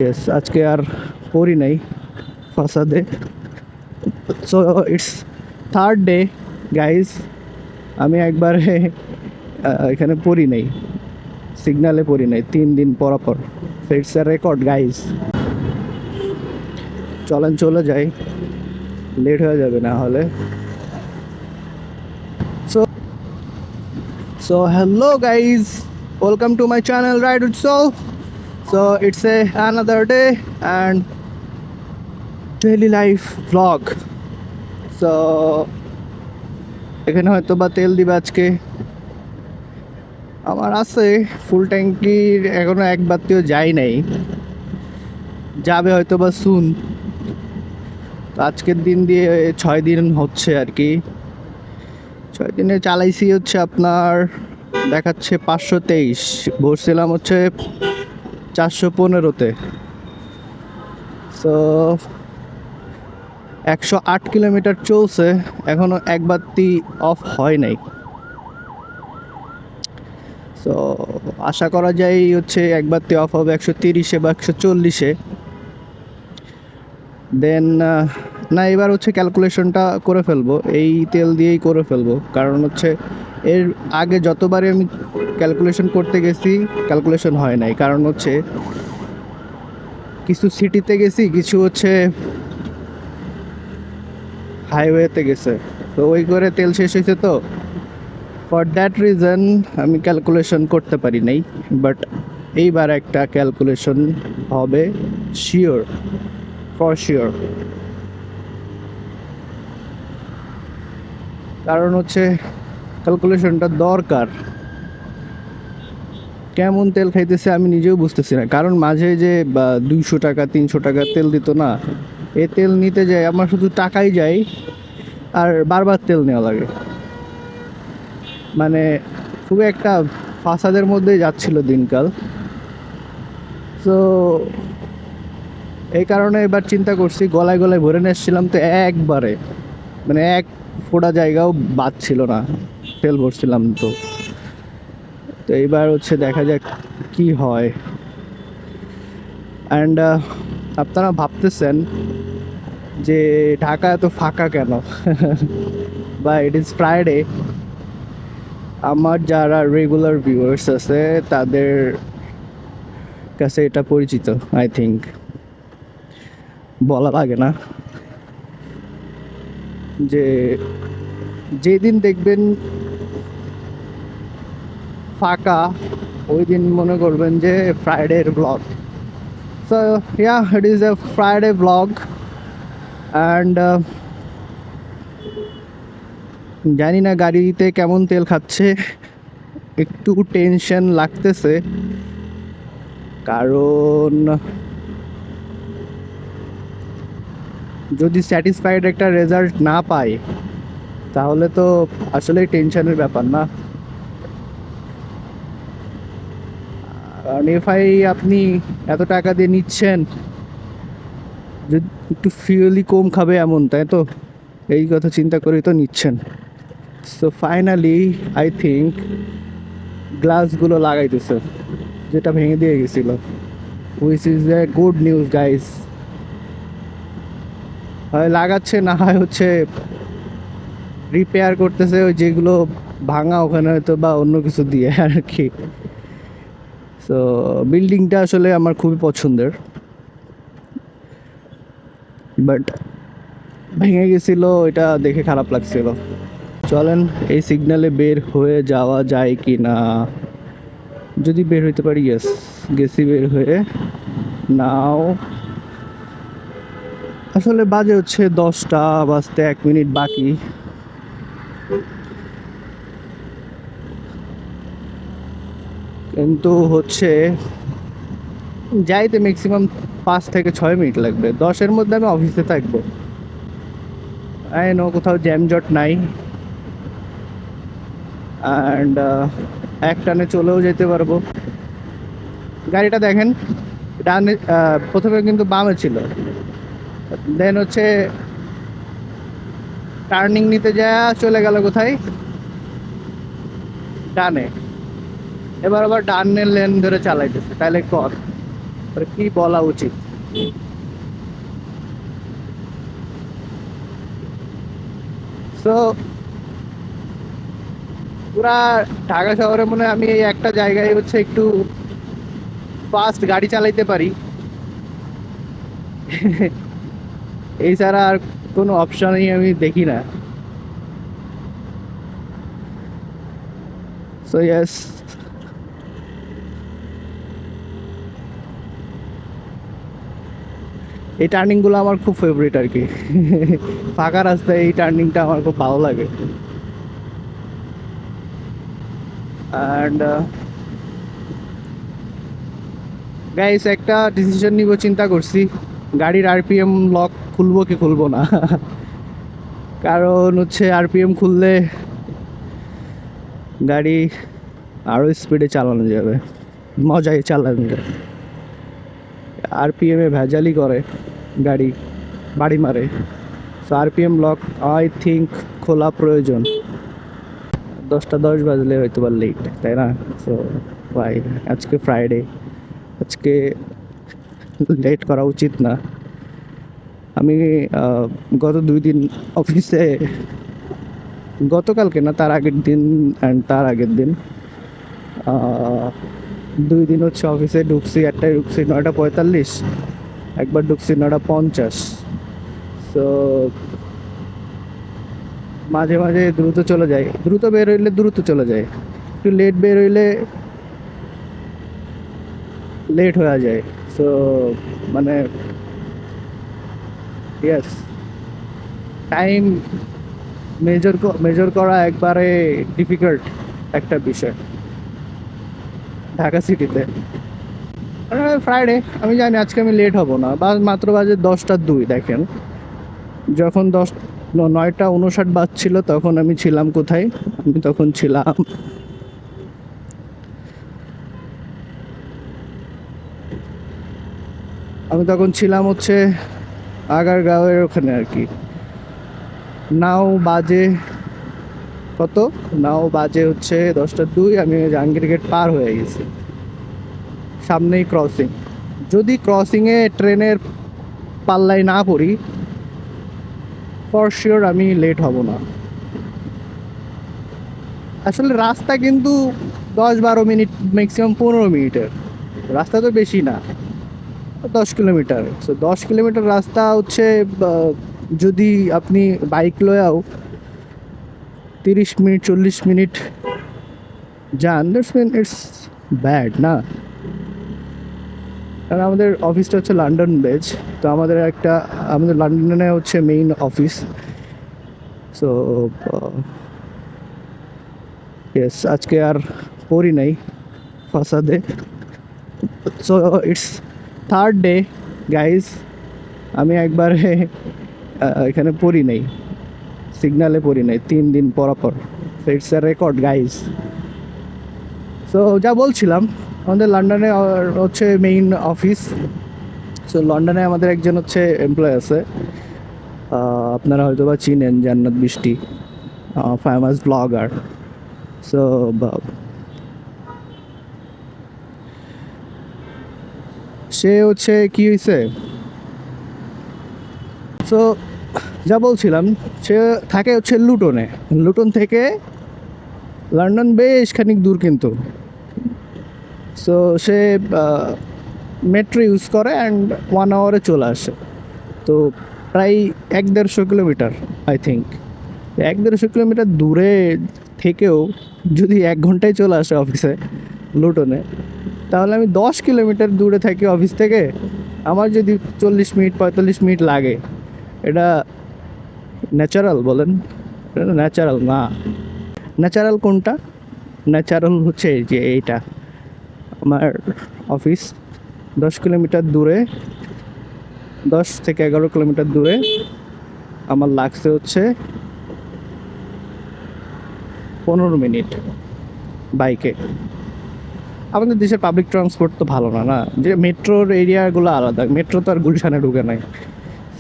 Yes, আজকে আর পড়ি নাই ফাসাদে। So it's third day guys. আমি একবারে এখানে পড়ি নাই, সিগনালে পড়ি নাই 3 দিন পর। It's a record guys. চলেন চলে যাই, লেট হয়ে যাবে না হলে। So so hello guys, welcome to my channel ride with soul. So it's a another day and daily life vlog. So এখানে হয়তো বা তেল দিবে আজকে। আমার আছে ফুল ট্যাঙ্কির, এখনো এক বাতিও যাই নাই, যাবে হয়তো বা সুন। তো আজকের দিন দিয়ে 6 দিন হচ্ছে আর কি। 6 দিনে চালাইছি হচ্ছে আপনার দেখাচ্ছে 523, ভরছিলাম হচ্ছে 415-তে। সো 108 কিলোমিটার চলছে, এখনো এক বাতি অফ হয় নাই। সো আশা করা যায় হচ্ছে এক বাতি অফ হবে 130-এ বা 140-এ। দেন না, এবার হচ্ছে ক্যালকুলেশনটা করে ফেলবো, এই তেল দিয়েই করে ফেলবো। কারণ হচ্ছে এর আগে যতবারই আমি ক্যালকুলেশন করতে গেছি, ক্যালকুলেশন হয় নাই। কারণ হচ্ছে কিছু সিটিতে গেছি, কিছু হচ্ছে হাইওয়েতে গেছে, তো ওই করে তেল শেষ হয়েছে। তো ফর দ্যাট রিজন আমি ক্যালকুলেশন করতে পারি নাই। বাট এইবার একটা ক্যালকুলেশন হবে শিওর, ফর শিওর। কারণ হচ্ছে ক্যালকুলেশনটা দরকার। কেমন তেল খাইতেছে আমি নিজেও বুঝতেছি না। কারণ মাঝে যে 200 টাকা 300 টাকা তেল দিত না, এ তেল নিতে যায় আমার শুধু টাকাই যায়, আর বারবার তেল নেওয়া লাগে। মানে খুবই একটা ফাসাদের মধ্যেই যাচ্ছিল দিনকাল। তো এই কারণে এবার চিন্তা করছি, গলায় গলায় ভরে নিয়ে এসেছিলাম তো একবারে, মানে এক ফোঁটা জায়গাও বাদ ছিল না, তেল ভরছিলাম তো। তো এইবার হচ্ছে দেখা যাক কি হয়। অ্যান্ড আপনারা ভাবতেছেন যে ঢাকা এত ফাঁকা কেন বা ইট ইজ ফ্রাইডে। আমার যারা রেগুলার ভিউয়ার্স আছে তাদের কাছে এটা পরিচিত, আই থিঙ্ক বলা লাগে না, যে যেদিন দেখবেন ফাঁকা ওই দিন মনে করবেন যে ফ্রাইডের blog. So yeah, it is a Friday blog. And জানি না গাড়িতে কেমন তেল খাচ্ছে, একটু টেনশন লাগতেছে। কারণ যদি স্যাটিসফাইড একটা রেজাল্ট না পাই, তাহলে তো আসলেই টেনশনের ব্যাপার না। কারণ এফআই আপনি এত টাকা দিয়ে নিচ্ছেন, যদি একটু ফিউলি কম খাবে এমন, তাই তো এই কথা চিন্তা করেই তো নিচ্ছেন। সো ফাইনালি আই থিঙ্ক গ্লাসগুলো লাগাইতেছে, যেটা ভেঙে দিয়ে গেছিলো, which is a good news guys. হয় লাগাচ্ছে, না হয় হচ্ছে রিপেয়ার করতেছে ওই যেগুলো ভাঙা ওখানে হয়তো, বা অন্য কিছু দিয়ে আর কি। সো বিল্ডিংটা আসলে আমার খুবই পছন্দের, বাট ভেঙে গেছিল, এটা দেখে খারাপ লাগছিল। চলেন এই সিগন্যালে বের হয়ে যাওয়া যায় কি না। যদি বের হইতে পারি, ইয়েস গেছি বের হয়ে। নাও আসলে বাজে হচ্ছে 10টা বাজতে 1 মিনিট বাকি। কিন্তু হচ্ছে যাইতে ম্যাক্সিমাম 5 থেকে 6 মিনিট লাগবে, 10-এর মধ্যে আমি অফিসে থাকবো। আই নো কোথাও জ্যামজট নাই, অ্যান্ড এক টানে চলেও যেতে পারবো। গাড়িটা দেখেন, ডানে প্রথমে কিন্তু বামে ছিল, দেন হচ্ছে টার্নিং নিতে যা চলে গেল কোথায়, ডানে। এবার আবার ডানের লেন ধরে চালাইতেছে, তাহলে কর আর কি বলা উচিত। সো পুরা ঢাকা শহরে মনে হয় আমি এই একটা জায়গায় হচ্ছে একটু ফাস্ট গাড়ি চালাইতে পারি, এই ছাড়া আর কোনো অপশনই আমি দেখি না। সো ইয়েস, এই টার্নিংগুলো আমার খুব ফেভারিট আর কি। ফাঁকা রাস্তায় এই টার্নিংটা আমার খুব ভালো লাগে। অ্যান্ড গাইস, একটা ডিসিশন নিব চিন্তা করছি, গাড়ির আরপিএম লক খুলবো কি খুলবো না। কারণ হচ্ছে আরপিএম খুললে গাড়ি আরও স্পিডে চালানো যাবে, মজায় চালানো যাবে। আরপিএমে ভেজালি করে গাড়ি, বাড়ি মারে। So RPM lock I think খোলা প্রয়োজন। 10টা 10 বাজলে হয়তো বা লেট, তাই না? সো ভাই, আজকে ফ্রাইডে, আজকে লেট করা উচিত না। আমি গত 2 দিন অফিসে, গতকালকে না তার আগের দিন অ্যান্ড তার আগের দিন 2 দিন হচ্ছে অফিসে ঢুকছি, একটাই ঢুকছি 9টা 45, একবার ঢুকছি 9টা 50। তো মাঝে মাঝে দ্রুত চলে যায়, দ্রুত বের হইলে দ্রুত চলে যায়, একটু লেট বের হইলে লেট হয়ে যায়। সো মানে ইয়েস, টাইম মেজর করা একবারে ডিফিকাল্ট একটা বিষয় ঢাকা সিটিতে। ফ্রাইডে আমি জানি আজকে আমি লেট হব না, বা মাত্র বাজে 10টা 2। দেখেন, যখন 9টা 59 বাজছিল তখন আমি ছিলাম কোথায়? আমি তখন ছিলাম হচ্ছে আগারগাঁওয়ের ওখানে আর কি। নাও বাজে কত? নাও বাজে হচ্ছে 10টা 2, আমি জাহাঙ্গীর গেট পার হয়ে গেছি, সামনেই ক্রসিং। যদি ক্রসিংয়ে ট্রেনের পাল্লায় না পড়ি, ফর শিওর আমি লেট হব না। আসলে রাস্তা কিন্তু 10-12 মিনিট, ম্যাক্সিমাম 15 মিনিটের রাস্তা, তো বেশি না, 10 কিলোমিটার। সো 10 কিলোমিটার রাস্তা হচ্ছে যদি আপনি বাইক লয়াও 30 মিনিট 40 মিনিট যান, দ্যাটস মিন ইটস ব্যাড না। কারণ আমাদের অফিসটা হচ্ছে লন্ডন বেজ, তো আমাদের লন্ডনে হচ্ছে মেইন অফিস। সো ইয়েস, আজকে আর পড়ি নাই ফাসাদে। So it's third day guys, আমি একবারে এখানে পড়ি নাই, সিগনালে পড়ি নাই 3 দিন পর। It's a record guys. So যা বলছিলাম, আমাদের লন্ডনে হচ্ছে মেইন অফিস। সো লন্ডনে আমাদের একজন হচ্ছে এমপ্লয় আছে, আপনারা হয়তো বা চিনেন, জান্নাত বৃষ্টি, ফেমাস ব্লগার। সো সে হচ্ছে কি হয়েছে, সো যা বলছিলাম, সে থাকে হচ্ছে লুটনে। লুটন থেকে লন্ডন বেশ খানিক দূর কিন্তু। সো সে মেট্রো ইউজ করে অ্যান্ড 1 আওয়ারে চলে আসে। তো প্রায় 1-150 কিলোমিটার, আই থিঙ্ক 1-150 কিলোমিটার দূরে থেকেও যদি 1 ঘন্টায় চলে আসে অফিসে লুটনে, তাহলে আমি 10 কিলোমিটার দূরে থাকি অফিস থেকে, আমার যদি 40 মিনিট 45 মিনিট লাগে, এটা ন্যাচারাল বলেন? এটা ন্যাচারাল না। ন্যাচারাল কোনটা? ন্যাচারাল হচ্ছে যে এইটা, আমার অফিস 10 কিলোমিটার দূরে, 10 থেকে 11 কিলোমিটার দূরে, আমার লাগছে হচ্ছে 15 মিনিট বাইকে। আমাদের দেশের পাবলিক ট্রান্সপোর্ট তো ভালো না, না যে মেট্রোর এরিয়াগুলো আলাদা, মেট্রো তো আর গুলশানে ঢুকে নাই।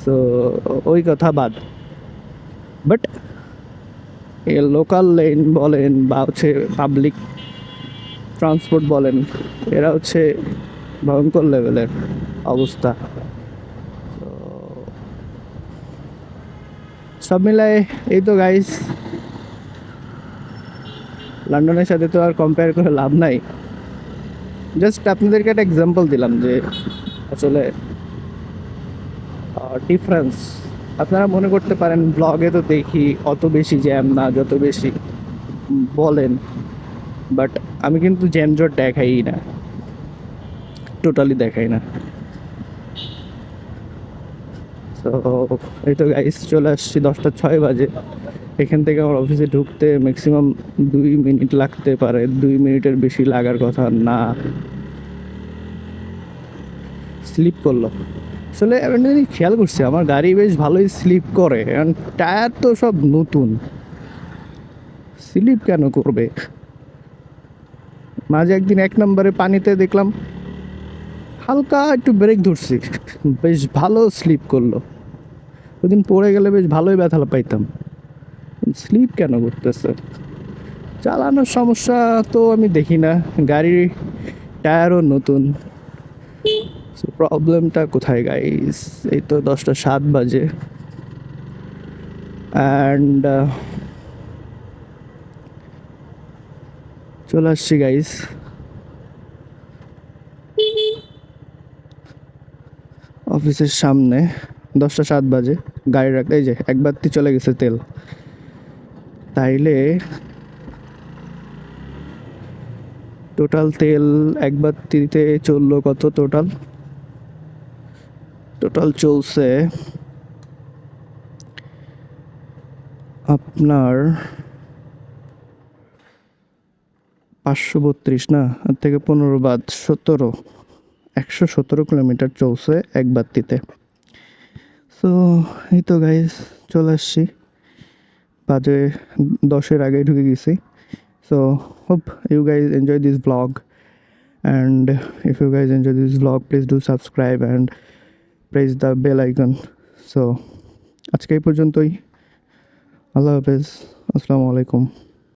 সো ওই কথা বাদ, বাট লোকাল লেন বলেন বা হচ্ছে পাবলিক ট্রান্সপোর্ট বলেন, এরা হচ্ছে ভয়ঙ্কর লেভেলের অবস্থা। তো সব মিলায় এই তো গাইস, লন্ডনের সাথে তো আর কম্পেয়ার করে লাভ নাই। জাস্ট আপনাদেরকে একটা এক্সাম্পল দিলাম যে আসলে ডিফারেন্স। আপনারা মনে করতে পারেন ব্লগে তো দেখি অত বেশি জ্যাম না যত বেশি বলেন, বাট আমি কিন্তু জ্যাম জট দেখাই না, টোটালি দেখাই না। তো এই তো গাইস চলে আসছি, 10:06 বাজে। এখান থেকে আমার অফিসে ঢুকতে ম্যাক্সিমাম 2 মিনিট লাগতে পারে, 2 মিনিটের বেশি লাগার কথা না। স্লিপ করলো আসলে, আমি একটা জিনিস খেয়াল করছি, আমার গাড়ি বেশ ভালোই স্লিপ করে, কারণ টায়ার তো সব নতুন, স্লিপ কেন করবে? মাঝে একদিন 1 নম্বরে পানিতে দেখলাম হালকা একটু ব্রেক ধরছি, বেশ ভালো স্লিপ করলো। ওদিন পড়ে গেলে বেশ ভালোই ব্যথা পাইতাম, স্লিপ কেন করতেছে? চালানোর সমস্যা তো আমি দেখি না, গাড়ির টায়ারও নতুন, প্রবলেমটা কোথায় গাইস? এই তো 10:07 বাজে অ্যান্ড চলে আসছি গাইস অফিসের সামনে। 10:07 বাজে, গাড়ি রাখতে এই যে এক বাতি চলে গেছে তেল। তাইলে টোটাল তেল এক বাতিতে চললো কত? টোটাল চলছে আপনার 532 না, আর থেকে 15 বাদ 17, 117 কিলোমিটার চলছে এক বাতিতে। সো এই তো গাইস চলে আসছি, বাজে 10-এর আগেই ঢুকে গেছি। So hope you guys enjoy this vlog, and if you guys enjoy this vlog, please do subscribe and press the bell icon. So আজকে এই পর্যন্তই, আল্লাহ হাফেজ, আসসালামু আলাইকুম।